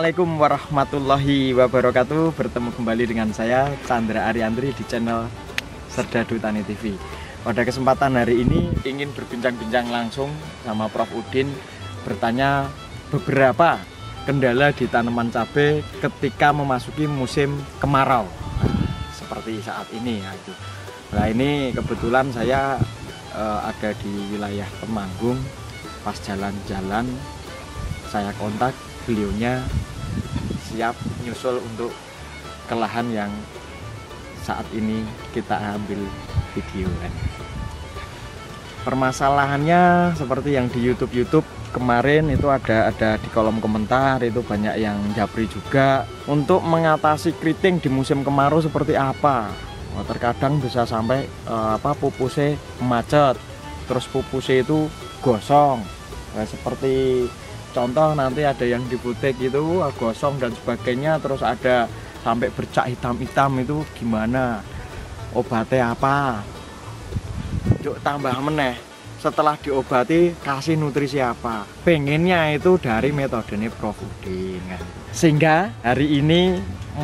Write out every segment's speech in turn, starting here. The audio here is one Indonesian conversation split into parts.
Assalamualaikum warahmatullahi wabarakatuh. Bertemu kembali dengan saya Chandra Ariandri di channel Serdadu Tani TV. Pada kesempatan hari ini ingin berbincang-bincang langsung sama Prof Udin, bertanya beberapa kendala di tanaman cabai ketika memasuki musim kemarau, seperti saat ini ya itu. Nah, ini kebetulan saya ada di wilayah Temanggung. Pas jalan-jalan saya kontak, beliaunya siap nyusul untuk ke lahan yang saat ini kita ambil video kan. Permasalahannya seperti yang di YouTube kemarin itu ada di kolom komentar itu banyak yang japri juga untuk mengatasi keriting di musim kemarau seperti apa. Terkadang bisa sampai pupusnya macet, terus pupusnya itu gosong. Nah, seperti contoh nanti ada yang di butik itu gosong dan sebagainya, terus ada sampai bercak hitam-hitam, itu gimana? Obatnya apa? Yuk tambah meneh. Setelah diobati kasih nutrisi apa? Pengennya itu dari metodenya Prof Udin kan. Sehingga hari ini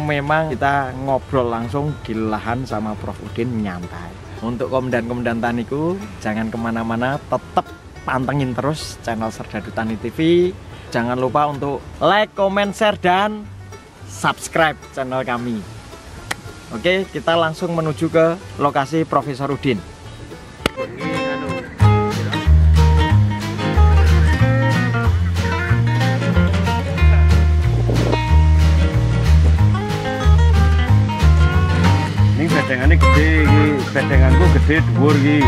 memang kita ngobrol langsung di lahan sama Prof Udin nyantai. Untuk komandan-komandan taniku jangan kemana-mana, tetap pantengin terus channel Serdadu Tani TV. Jangan lupa untuk like, comment, share, dan subscribe channel kami. Oke, kita langsung menuju ke lokasi Profesor Udin. Ini bedengannya gede, bedenganku gede dhuwur iki.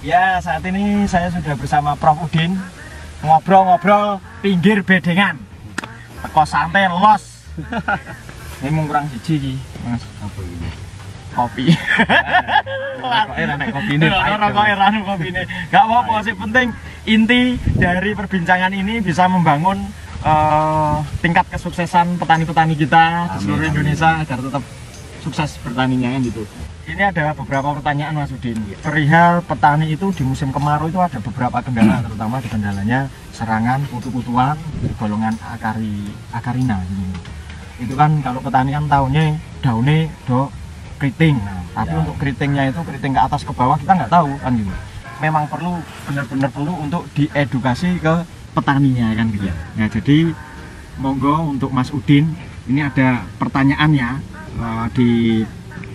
Ya, saat ini saya sudah bersama Prof Udin ngobrol-ngobrol pinggir bedengan. Teko santai los. Ini mau kurang siji iki, Mas. Apa ini? Kopi. Rokoke ra nek kopine. Rokoke ra nek kopine. Enggak apa-apa, sih penting inti dari perbincangan ini bisa membangun tingkat kesuksesan petani-petani kita di seluruh Indonesia agar tetap sukses bertaninya kan gitu. Ini ada beberapa pertanyaan Mas Udin. Perihal petani itu di musim kemarau itu ada beberapa kendala, terutama di kendalanya serangan kutu-kutuan golongan akarina gitu. Itu kan kalau petani kan tahunya daunnya do keriting. Nah, tapi untuk keritingnya itu keriting ke atas ke bawah kita nggak tahu kan gitu. Memang perlu benar-benar perlu untuk diedukasi ke petaninya kan gitu. Nah, jadi monggo untuk Mas Udin, ini ada pertanyaannya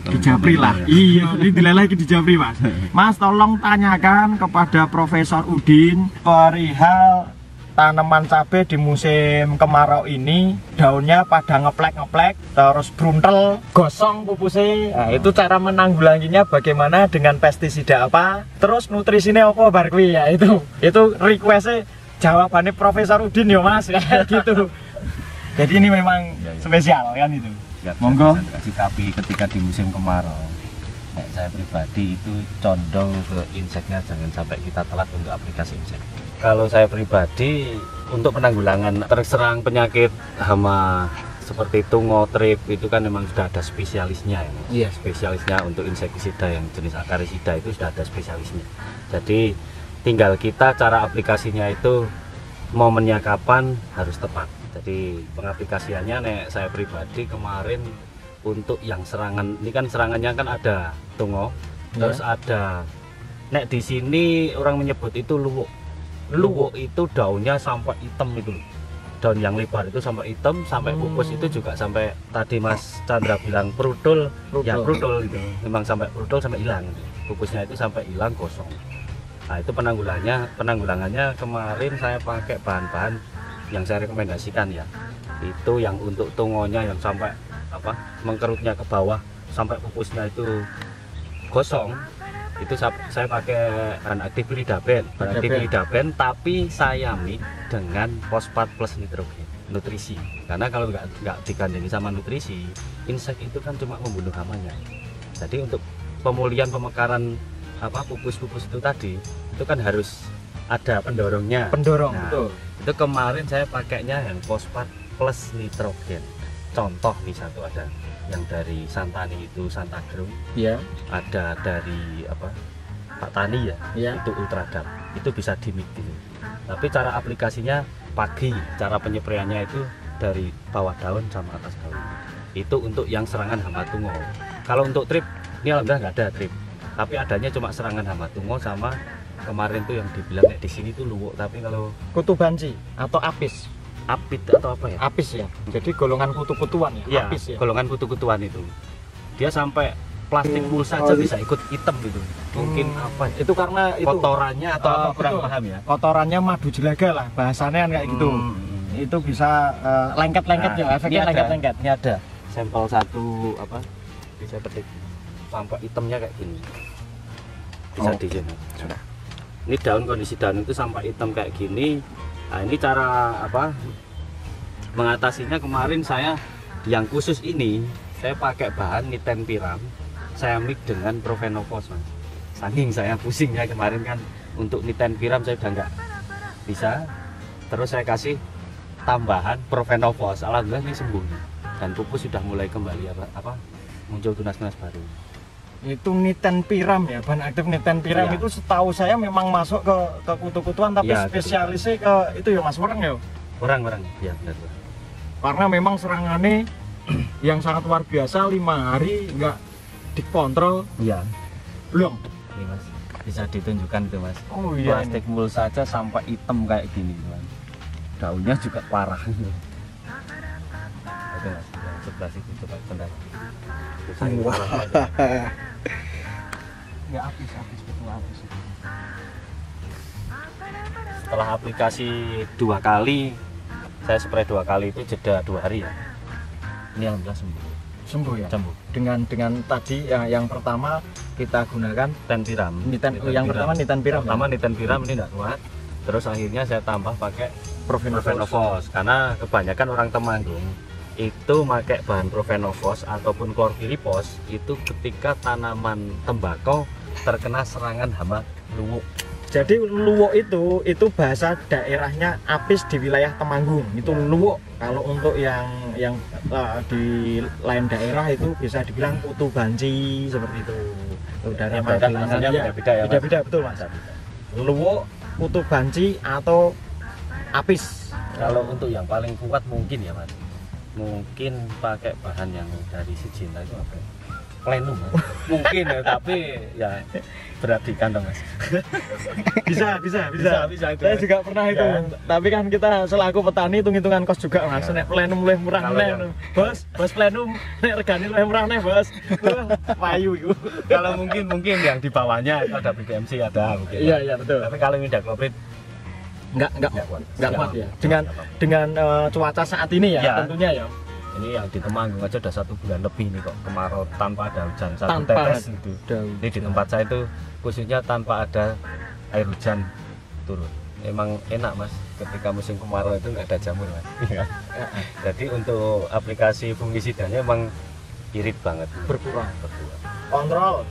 dijabri lah. Iya, ini dileleh dijabri Mas. Mas tolong tanyakan kepada Profesor Udin perihal tanaman cabai di musim kemarau ini daunnya pada ngeplek-ngeplek, terus bruntel, gosong pupusnya. Nah, itu cara menanggulanginya bagaimana, dengan pestisida apa, terus nutrisinya apa barkwi ya itu requestnya jawabannya Profesor Udin ya Mas kayak gitu. Jadi ini memang spesial kan itu. Monggo. Tapi ketika di musim kemarau, saya pribadi itu condong ke inseknya, jangan sampai kita telat untuk aplikasi insek. Kalau saya pribadi untuk penanggulangan terserang penyakit hama seperti tungo, trip itu kan memang sudah ada spesialisnya ya. Iya. Spesialisnya untuk insektisida yang jenis akarisida itu sudah ada spesialisnya. Jadi tinggal kita cara aplikasinya itu momennya kapan harus tepat. Jadi pengaplikasiannya saya pribadi kemarin untuk yang serangan ini kan serangannya kan ada tungo, terus ada di sini orang menyebut itu luwuk. Luwuk itu daunnya sampai hitam itu, daun yang lebar itu sampai hitam, sampai pupus itu juga sampai tadi Mas Chandra bilang prudul. Ya prudul gitu, memang sampai prudul sampai hilang, pupusnya itu sampai hilang gosong. Nah, itu penanggulangannya kemarin saya pakai bahan-bahan yang saya rekomendasikan ya, itu yang untuk tungonya yang sampai mengkerutnya ke bawah sampai pupusnya itu gosong, itu saya pakai bahan aktif lidaben, tapi saya mix dengan fosfat plus nitrogen nutrisi, karena kalau nggak digandeng sama nutrisi, insek itu kan cuma membunuh hamanya. Jadi untuk pemulihan pemekaran pupus-pupus itu tadi itu kan harus ada pendorongnya. Nah, betul. Itu kemarin saya pakainya yang fosfat plus nitrogen. Contoh nih satu ada yang dari Santani itu Santagro, ya. Ada dari Pak Tani ya, itu Ultradap. itu bisa dimik gitu. Tapi cara aplikasinya pagi, cara penyepraiannya itu dari bawah daun sama atas daun. Itu untuk yang serangan hama tungau. Kalau untuk trip, ini alhamdulillah nggak ada trip. Tapi adanya cuma serangan hama tungau sama kemarin tuh yang dibilang di sini tuh luwuk. Tapi kalau Kutu banci atau apis? apit atau apa ya? Apis ya. Jadi golongan kutu-kutuan ya. Ya, Apis ya. golongan kutu-kutuan itu. Dia sampai plastik pulsa aja bisa ikut hitam gitu. Mungkin apa ya? Itu karena itu Kotorannya atau apa kurang betul. paham ya. Kotorannya madu jelaga lah bahasanya kan kayak gitu. Itu bisa lengket-lengket ya, efeknya lengket-lengket. Ini ada sampel satu apa? Bisa petik sampai hitamnya kayak gini. Bisa di sini. Sudah. Ini daun, kondisi daun itu sampai hitam kayak gini. Nah, ini cara apa? Mengatasinya kemarin saya yang khusus ini saya pakai bahan nitenpiram. Saya mix dengan Profenofos, Mas. Saking saya pusingnya kemarin kan untuk nitenpiram saya udah nggak bisa. Terus saya kasih tambahan Profenofos. Alhamdulillah ini sembuh. Dan pupus sudah mulai kembali apa muncul tunas-tunas baru. Itu nitenpiram ya, bahan aktif nitenpiram Iya. itu setahu saya memang masuk ke kutu-kutuan tapi Iya, spesialisnya ke itu ya Mas Wereng ya. Orang-orang ya benar. Karena memang serangannya yang sangat luar biasa, 5 hari nggak dikontrol. Iya. Belum. Ini Mas, bisa ditunjukkan tuh Mas. Oh iya. Plastik mul saja sampai hitam kayak gini, Mas. Daunnya juga parah. Oke Mas, yang sebelah situ coba bentar. Nggak habis betul habis. Setelah aplikasi 2 kali, saya spray 2 kali itu jeda 2 hari ya. Ini alhamdulillah Sembuh ya. sembuh. Dengan tadi yang pertama kita gunakan Nitenpiram. yang pertama nitenpiram. Pertama nitenpiram ini enggak kuat. Terus akhirnya saya tambah pakai Profenofos. Profenofos karena kebanyakan orang Temanggung itu pakai bahan Profenofos ataupun klorpirifos itu ketika tanaman tembakau terkena serangan hama luwuk. Jadi luwuk itu bahasa daerahnya apis di wilayah Temanggung. Itu luwuk. Kalau untuk yang di lain daerah itu bisa dibilang kutu banci seperti itu. Dari Emang kan asalnya beda-beda ya, Mas? Beda-beda betul Mas. Luwuk, kutu banci atau apis. Kalau untuk yang paling kuat mungkin ya Mas, mungkin pakai bahan yang dari Sijinta itu apa? Plenum Mas. Mungkin ya, tapi ya berat di kantong Mas. Bisa. Bisa itu, Saya Mas. juga pernah itu. Ya. Tapi kan kita selaku petani hitung-hitungan kos juga Mas. Ya. Nek plenum luwih murah Kalau nek. yang- Bos plenum nek regane luwih murah nek, Bos. Payu iku. Kalau mungkin yang di bawahnya itu ada BDMC ada mungkin. Iya betul. Tapi kalau imidacloprid Enggak nggak kuat ya. Nggak Dengan cuaca saat ini ya, Ya. tentunya ya. ini yang di Temanggung aja udah 1 bulan lebih nih kok kemarau tanpa ada hujan satu Tanpa tetes gitu. Daun. Ini di tempat saya itu khususnya tanpa ada air hujan turun. Emang enak Mas, ketika musim kemarau itu nggak ada jamur Mas. Jadi untuk aplikasi fungisidanya emang irit banget. Berkurang. Berkurang.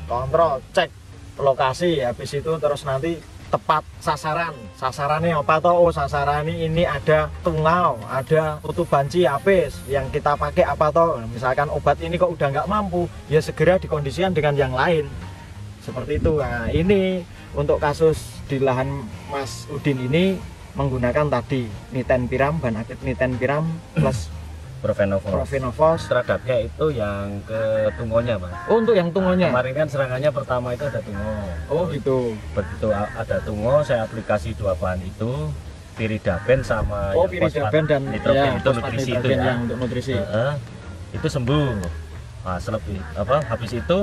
Kontrol, cek lokasi habis itu terus nanti tepat sasarannya apa toh? Oh sasaran ini ada tungau, ada kutu banci apis yang kita pakai apa toh? Misalkan obat ini kok udah nggak mampu, ya segera dikondisikan dengan yang lain seperti itu. Nah ini untuk kasus di lahan Mas Udin ini menggunakan tadi nitenpiram, bahan aktif nitenpiram plus Profenofos. Terhadapnya itu yang ke tungonya Mas. Oh untuk yang tungonya. Kemarin kan serangannya pertama itu ada tungo. Oh gitu. Begitu ada tungo, saya aplikasi 2 bahan itu, piridaben sama Oh yang piridaben dan nitrogen ya, itu fosfat nutrisi itu nitrogen ya. yang untuk nutrisi. Itu sembuh. Nah, selebih habis itu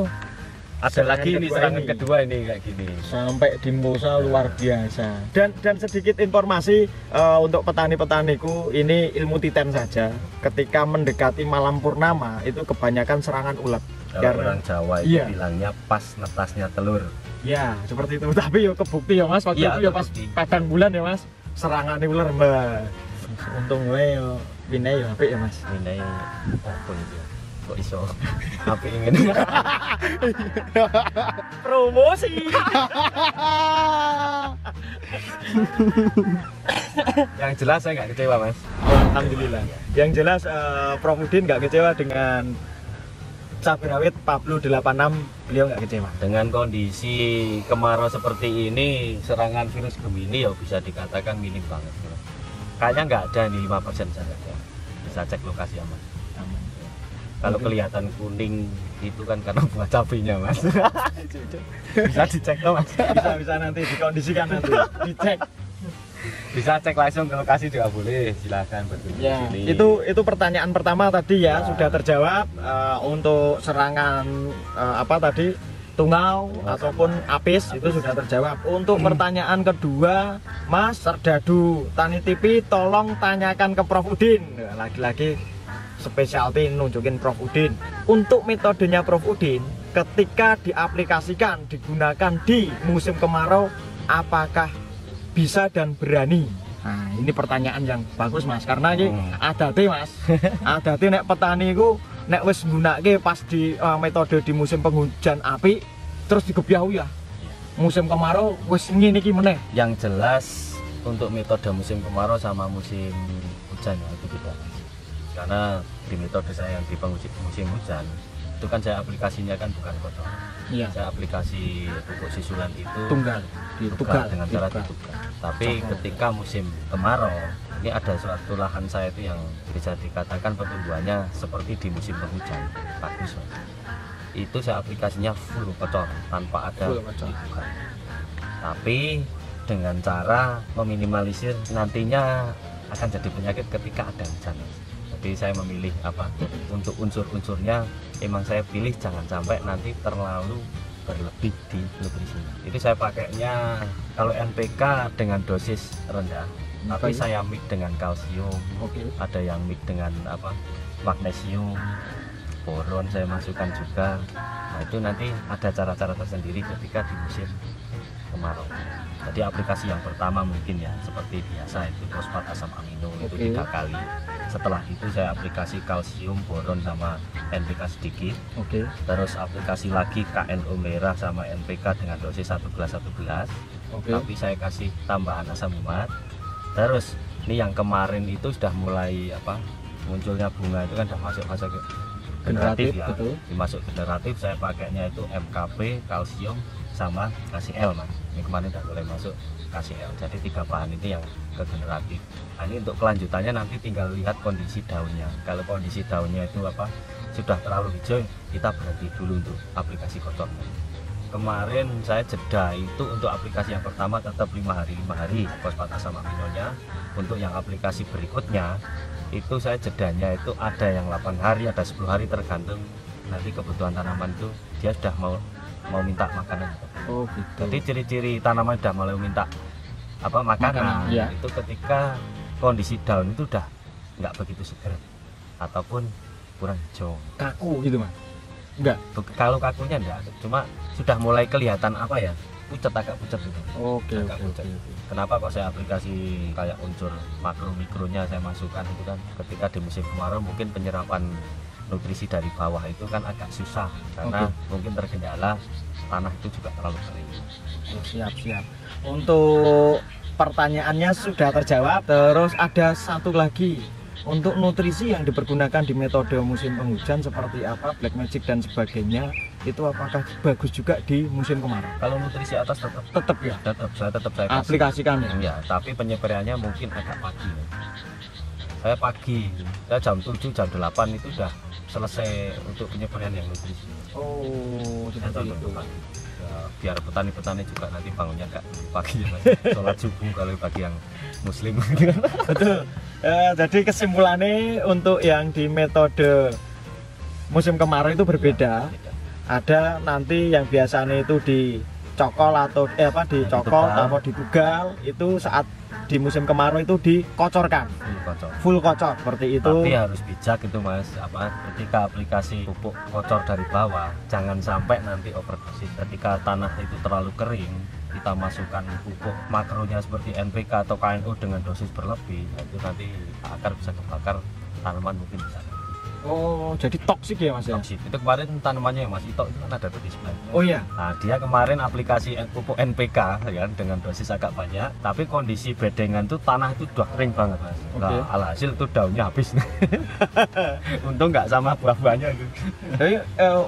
ada Serangan lagi ini kedua serangan ini. kedua ini kayak gini. Sampai dimbosa luar biasa. Dan sedikit informasi untuk petani-petaniku, ini ilmu titen saja. Ketika mendekati malam purnama itu kebanyakan serangan ulat. Kalau orang Jawa itu Iya. bilangnya pas netasnya telur. Ya seperti itu. Tapi yo kebukti ya Mas. Waktu Iya, itu ya pas kebukti. padang bulan ya Mas. Serangan ular mbak. Untung gue yo pindah yo apik ya Mas. Ini apa itu? Kok iso? Apa ingin? Promosi. Yang jelas saya nggak kecewa Mas. Alhamdulillah. Yang jelas Prof Udin nggak kecewa dengan cabai rawit Pablo 86 beliau nggak kecewa. Dengan kondisi kemarau seperti ini, serangan virus Gemini ya bisa dikatakan minim banget. Kayaknya nggak ada nih, 5% saja. Bisa cek lokasi aman. Kalau kelihatan kuning itu kan karena buah cabenya, Mas. Bisa dicek tuh, Mas. Bisa nanti dikondisikan nanti dicek. Bisa cek langsung ke lokasi juga boleh, silakan berkunjung Ya, sini. itu pertanyaan pertama tadi ya, sudah terjawab. Untuk serangan apa tadi tungau ataupun apis itu sudah terjawab. Untuk pertanyaan kedua, Mas Serdadu Tani TV, tolong tanyakan ke Prof Udin. Nah, lagi-lagi specialty nunjukin Prof Udin. Untuk metodenya Prof Udin, ketika diaplikasikan digunakan di musim kemarau, apakah bisa dan berani? Nah, ini pertanyaan yang bagus, Mas, karena ini adate, Mas. Adate nek petani iku nek wis nggunakake pas di metode di musim penghujan apik terus digebyahu ya. Musim kemarau wis ngene iki meneh. Yang jelas untuk metode musim kemarau sama musim hujan ya itu beda. Karena di metode saya yang di musim hujan itu kan saya aplikasinya kan bukan kotor. Iya. Saya aplikasi pupuk susulan itu Tunggal, tugal dengan cara ditugal. ditugal. Tapi ketika musim kemarau ini ada suatu lahan saya itu yang bisa dikatakan pertumbuhannya seperti di musim penghujan, bagus, Mas. Itu saya aplikasinya full kocor tanpa ada Full kocor. ditugal. Tapi dengan cara meminimalisir nantinya akan jadi penyakit ketika ada hujan. Jadi saya memilih apa untuk unsur-unsurnya, emang saya pilih jangan sampai nanti terlalu berlebih di nutrisi. Itu saya pakainya kalau NPK dengan dosis rendah, tapi saya mix dengan kalsium. Oke. Ada yang mix dengan apa magnesium, boron saya masukkan juga. Nah itu nanti ada cara-cara tersendiri ketika di musim kemarau. Jadi aplikasi yang pertama mungkin ya seperti biasa itu fosfat asam amino itu 3 kali. Setelah itu saya aplikasi kalsium, boron sama NPK sedikit. Oke. Terus aplikasi lagi KNO merah sama NPK dengan dosis 1 gelas 1 gelas. Oke. Tapi saya kasih tambahan asam umat. Terus ini yang kemarin itu sudah mulai apa munculnya bunga itu kan sudah masuk fase generatif ya. Betul. Dimasuk generatif saya pakainya itu MKP, kalsium sama KCl, Mas. Ini kemarin sudah mulai masuk KCl. Jadi 3 bahan ini yang ke generatif. Nah, ini untuk kelanjutannya nanti tinggal lihat kondisi daunnya. Kalau kondisi daunnya itu apa sudah terlalu hijau, kita berhenti dulu untuk aplikasi kotor. Kemarin saya jeda itu untuk aplikasi yang pertama tetap 5 hari fosfat asam aminonya. Untuk yang aplikasi berikutnya itu saya jedanya itu ada yang 8 hari, ada 10 hari tergantung nanti kebutuhan tanaman itu dia sudah mau minta makanan. Oh gitu. Jadi ciri-ciri tanaman sudah mulai minta apa makanan, iya. itu ketika kondisi daun itu udah nggak begitu segar ataupun kurang hijau. Kaku gitu, Mas. Enggak. Kalau kakunya enggak, cuma sudah mulai kelihatan apa ya, pucat, agak pucat gitu. Oke. Agak pucat. Kenapa kok saya aplikasi kayak unsur makro mikronya saya masukkan itu kan ketika di musim kemarau mungkin penyerapan nutrisi dari bawah itu kan agak susah karena mungkin terkendala tanah itu juga terlalu kering. Siap. Untuk pertanyaannya sudah terjawab. Terus ada satu lagi, untuk nutrisi yang dipergunakan di metode musim penghujan seperti apa, black magic dan sebagainya, itu apakah bagus juga di musim kemarau? Kalau nutrisi atas Tetap ya, saya kasih. aplikasikan ya. Ya, tapi penyeberannya mungkin agak pagi. Saya pagi, saya jam 7, jam 8 itu sudah selesai untuk penyeberangan yang nutrisi. Oh, seperti itu. Ya, biar petani-petani juga nanti bangunnya agak pagi ya, sholat subuh kalau bagi yang muslim. Betul. Jadi kesimpulannya untuk yang di metode musim kemarau itu berbeda. Ada nanti yang biasanya itu dicokol atau dicokol atau ditugal, itu saat di musim kemarau itu dikocorkan. Full kocor seperti itu. Tapi harus bijak itu, Mas. Ketika aplikasi pupuk kocor dari bawah, jangan sampai nanti overdosis. Ketika tanah itu terlalu kering, kita masukkan pupuk makronya seperti NPK atau KNO dengan dosis berlebih, itu nanti akar bisa kebakar, tanaman mungkin bisa. Oh, jadi toksik ya Mas ya? Toksik. Itu kemarin tanamannya Mas Ito itu kan ada tuh di sebelah. Oh iya. Nah, dia kemarin aplikasi pupuk NPK ya kan, dengan dosis agak banyak, tapi kondisi bedengan tuh tanah itu udah kering banget Mas. Oke. Nah, alhasil tuh daunnya habis. Untung nggak sama buah-buahnya itu. Tapi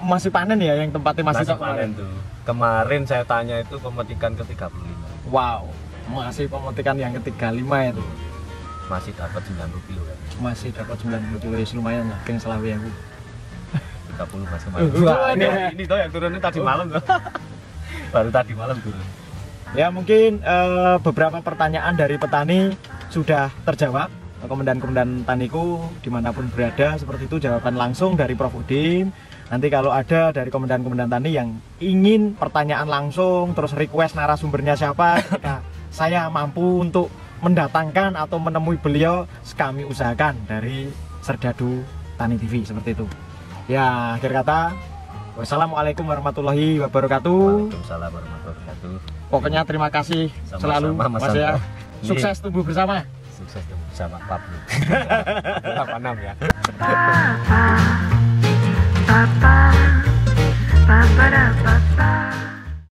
masih panen ya yang tempatnya Mas Ito Masih panen tuh. Kemarin saya tanya itu pemetikan ke 35. Wow, masih pemetikan yang ke-35 itu. Masih dapat 90 kilo kan. Masih dapat 90 kilo, lumayan lah, yang selawi aku. 30 Mas kemarin. Wah, ini tuh yang turunnya tadi malam tuh. Baru tadi malam turun. Ya mungkin beberapa pertanyaan dari petani sudah terjawab. Komandan-komandan taniku dimanapun berada seperti itu, jawaban langsung dari Prof Udin. Nanti kalau ada dari komandan-komandan tani yang ingin pertanyaan langsung, terus request narasumbernya siapa, ketika saya mampu untuk mendatangkan atau menemui beliau, kami usahakan dari Serdadu Tani TV seperti itu. Ya, akhir kata, wassalamualaikum warahmatullahi wabarakatuh. Waalaikumsalam warahmatullahi wabarakatuh. Pokoknya terima kasih Sama-sama, selalu Mas Mas ya. Santo. Sukses tumbuh bersama. Sukses bersama Pablo. 86 ya. Papa, papa, papa, papa.